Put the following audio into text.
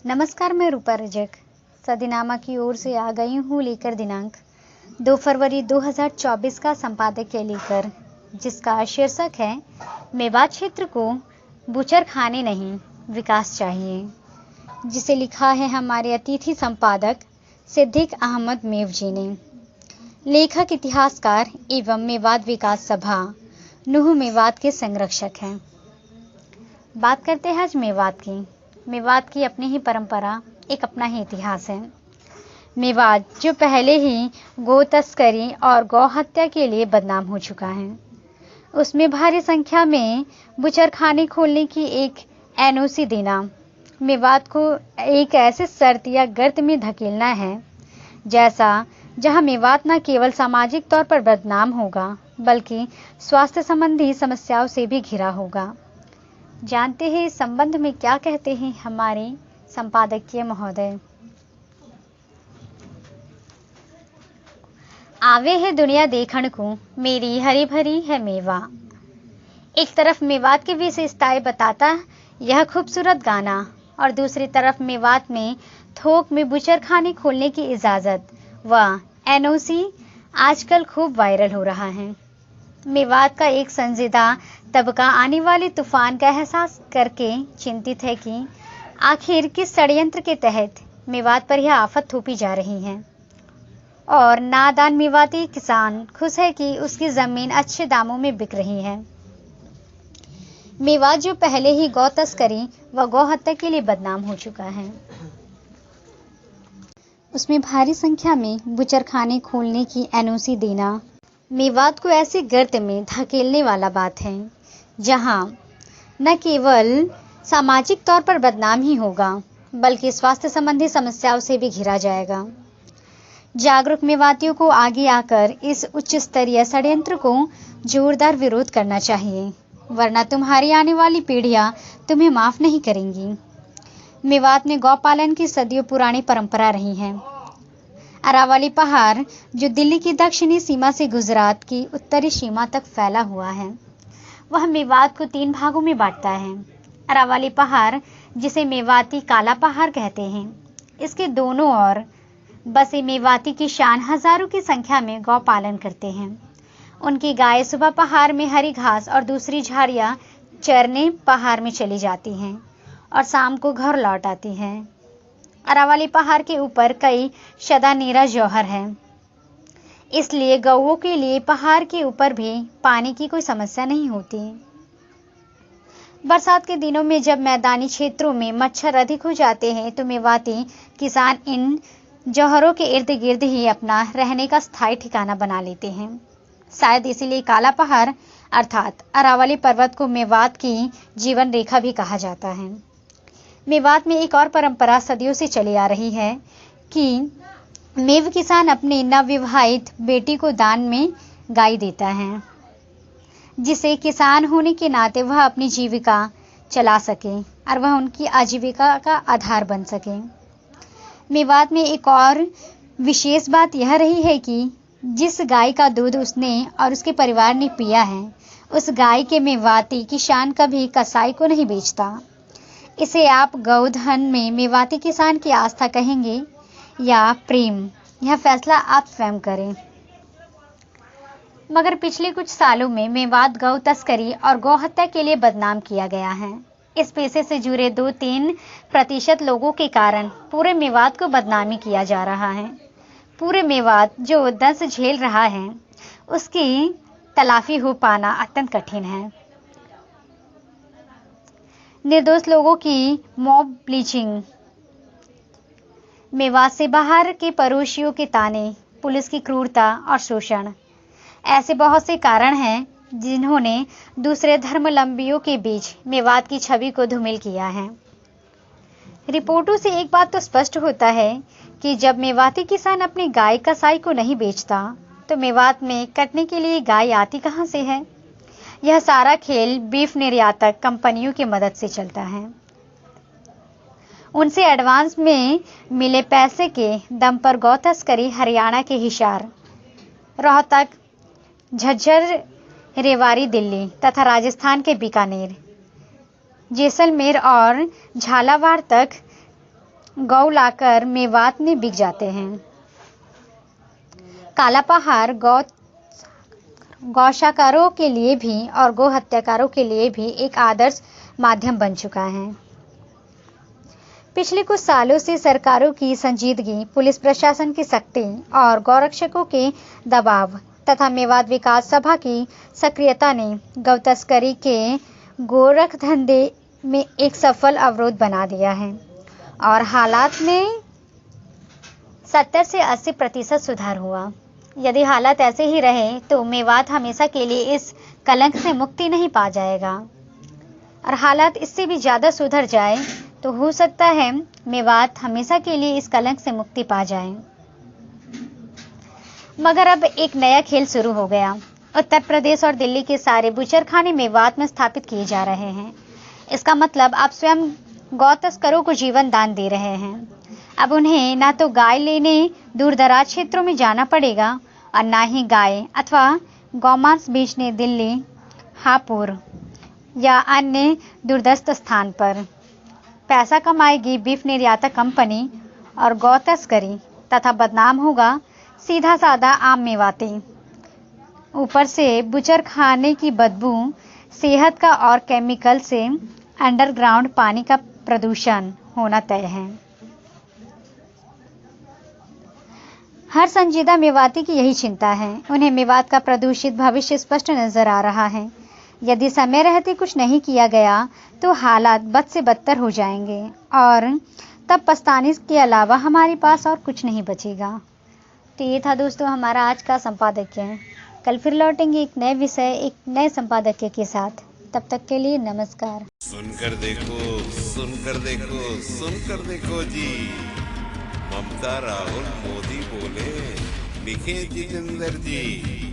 नमस्कार, मैं रूपा रजक सदीनामा की ओर से आ गई हूँ लेकर दिनांक 2 फरवरी 2024 का संपादकीय लेकर, जिसका शीर्षक है मेवात क्षेत्र को बूचड़खाने नहीं विकास चाहिए, जिसे लिखा है हमारे अतिथि संपादक सिद्दीक अहमद मेव जी ने। लेखक इतिहासकार एवं मेवात विकास सभा नूह मेवात के संरक्षक हैं। बात करते हैं आज मेवात की। मेवात की अपनी ही परंपरा, एक अपना ही इतिहास है। मेवात जो पहले ही गौ तस्करी और गौ हत्या के लिए बदनाम हो चुका है, उसमें भारी संख्या में बूचड़खाने खोलने की एक एनओसी देना मेवात को एक ऐसे शर्त या गर्त में धकेलना है जहां मेवात न केवल सामाजिक तौर पर बदनाम होगा बल्कि स्वास्थ्य संबंधी समस्याओं से भी घिरा होगा। जानते हैं इस संबंध में क्या कहते हैं हमारे संपादकीय महोदय। आवे है दुनिया देखण को, मेरी हरी भरी है मेवा। एक तरफ मेवात की विशेषताएं बताता यह खूबसूरत गाना और दूसरी तरफ मेवात में थोक में बूचड़खाने खोलने की इजाजत व एनओसी आजकल खूब वायरल हो रहा है। मेवात का एक संजीदा तबका आने वाले तूफान का एहसास करके चिंतित है कि आखिर किस षड्यंत्र के तहत मेवात पर यह आफत थोपी जा रही है, और नादान मेवाती किसान खुश है कि उसकी जमीन अच्छे दामों में बिक रही है। मेवात जो पहले ही गौ तस्करी व गौ हत्या के लिए बदनाम हो चुका है, उसमें भारी संख्या में बूचड़खाने खोलने की एनओसी देना मेवात को ऐसे गर्त में धकेलने वाला बात है जहां न केवल सामाजिक तौर पर बदनाम ही होगा बल्कि स्वास्थ्य संबंधी समस्याओं से भी घिरा जाएगा। जागरूक मेवातियों को आगे आकर इस उच्च स्तरीय षड्यंत्र को जोरदार विरोध करना चाहिए, वरना तुम्हारी आने वाली पीढ़ियां तुम्हें माफ नहीं करेंगी। मेवात में गौपालन की सदियों पुरानी परंपरा रही है। अरावली पहाड़ जो दिल्ली की दक्षिणी सीमा से गुजरात की उत्तरी सीमा तक फैला हुआ है, वह मेवात को 3 भागों में बांटता है। अरावली पहाड़, जिसे मेवाती काला पहाड़ कहते हैं, इसके दोनों ओर बसे मेवाती किसान हजारों की संख्या में गौ पालन करते हैं। उनकी गाय सुबह पहाड़ में हरी घास और दूसरी झाड़ियां चरने पहाड़ में चली जाती हैं और शाम को घर लौट आती हैं। अरावली पहाड़ के ऊपर कई शदानीरा जौहर है, इसलिए गौओं के लिए पहाड़ के ऊपर भी पानी की कोई समस्या नहीं होती। बरसात के दिनों में जब मैदानी क्षेत्रों में मच्छर अधिक हो जाते हैं तो मेवाती किसान इन जौहरों के इर्द गिर्द ही अपना रहने का स्थायी ठिकाना बना लेते हैं। शायद इसीलिए काला पहाड़ अर्थात अरावली पर्वत को मेवात की जीवन रेखा भी कहा जाता है। मेवात में एक और परंपरा सदियों से चली आ रही है कि मेव किसान अपने नवविवाहित बेटी को दान में गाय देता है, जिसे किसान होने के नाते वह अपनी जीविका चला सके और वह उनकी आजीविका का आधार बन सके। मेवात में एक और विशेष बात यह रही है कि जिस गाय का दूध उसने और उसके परिवार ने पिया है, उस गाय के मेवाती किसान कभी कसाई को नहीं बेचता। इसे आप गौधन में मेवाती किसान की आस्था कहेंगे या प्रेम, यह फैसला आप स्वयं करें। मगर पिछले कुछ सालों में मेवात गौ तस्करी और गौ हत्या के लिए बदनाम किया गया है। इस पेशे से जुड़े 2-3% लोगों के कारण पूरे मेवात को बदनामी किया जा रहा है। पूरे मेवात जो दंश झेल रहा है, उसकी तलाफी हो पाना अत्यंत कठिन है। निर्दोष लोगों की मॉब ब्लीचिंग, मेवात से बाहर के पड़ोसियों के ताने, पुलिस की क्रूरता और शोषण, ऐसे बहुत से कारण हैं जिन्होंने दूसरे धर्मावलंबियों के बीच मेवात की छवि को धूमिल किया है। रिपोर्टों से एक बात तो स्पष्ट होता है कि जब मेवाती किसान अपनी गाय कसाई को नहीं बेचता तो मेवात में कटने के लिए गाय आती कहां से है? यह सारा खेल बीफ निर्यातक कंपनियों की मदद से चलता है। उनसे एडवांस में मिले पैसे के दम पर गौ तस्करी हरियाणा के हिसार, रोहतक, झज्जर, रेवाड़ी दिल्ली तथा राजस्थान के बीकानेर, जैसलमेर और झालावाड़ तक गौ लाकर मेवात में बिक जाते हैं। काला पहाड़ गौशाकारों के लिए भी और गौ हत्याकारों के लिए भी एक आदर्श माध्यम बन चुका है। पिछले कुछ सालों से सरकारों की संजीदगी, पुलिस प्रशासन की सख्ती और गौरक्षकों के दबाव तथा मेवात विकास सभा की सक्रियता ने गौ तस्करी के गोरख धंधे में एक सफल अवरोध बना दिया है और हालात में 70 से 80% सुधार हुआ। यदि हालात ऐसे ही रहे तो मेवात हमेशा के लिए इस कलंक से मुक्ति नहीं पा जाएगा और हालात इससे भी ज़्यादा सुधर जाए तो हो सकता है मेवात हमेशा के लिए इस कलंक से मुक्ति पा जाए। मगर अब एक नया खेल शुरू हो गया। उत्तर प्रदेश और दिल्ली के सारे बूचड़खाने मेवात में स्थापित किए जा रहे हैं। इसका मतलब आप स्वयं गौ तस्करों को जीवन दान दे रहे हैं। अब उन्हें ना तो गाय लेने दूर दराज क्षेत्रों में जाना पड़ेगा और ना ही गाय अथवा गौमांस बेचने दिल्ली, हापुड़ या अन्य दूरदस्त स्थान पर। पैसा कमाएगी बीफ निर्यातक कंपनी और गौ तस्करी तथा बदनाम होगा सीधा साधा आम मेवाती। ऊपर से बूचड़खाने की बदबू, सेहत का और केमिकल से अंडरग्राउंड पानी का प्रदूषण होना तय है। हर संजीदा मेवाती की यही चिंता है। उन्हें मेवात का प्रदूषित भविष्य स्पष्ट नजर आ रहा है। यदि समय रहते कुछ नहीं किया गया तो हालात बद से बदतर हो जाएंगे और तब पछताने के अलावा हमारे पास और कुछ नहीं बचेगा। तो ये था दोस्तों हमारा आज का संपादकीय। कल फिर लौटेंगे एक नए विषय, एक नए संपादकीय के साथ। तब तक के लिए नमस्कार। सुनकर देखो, सुनकर देखो, सुनकर देखो जी। ममता, राहुल, मोदी बोले, लिखे जितेंद्र जी।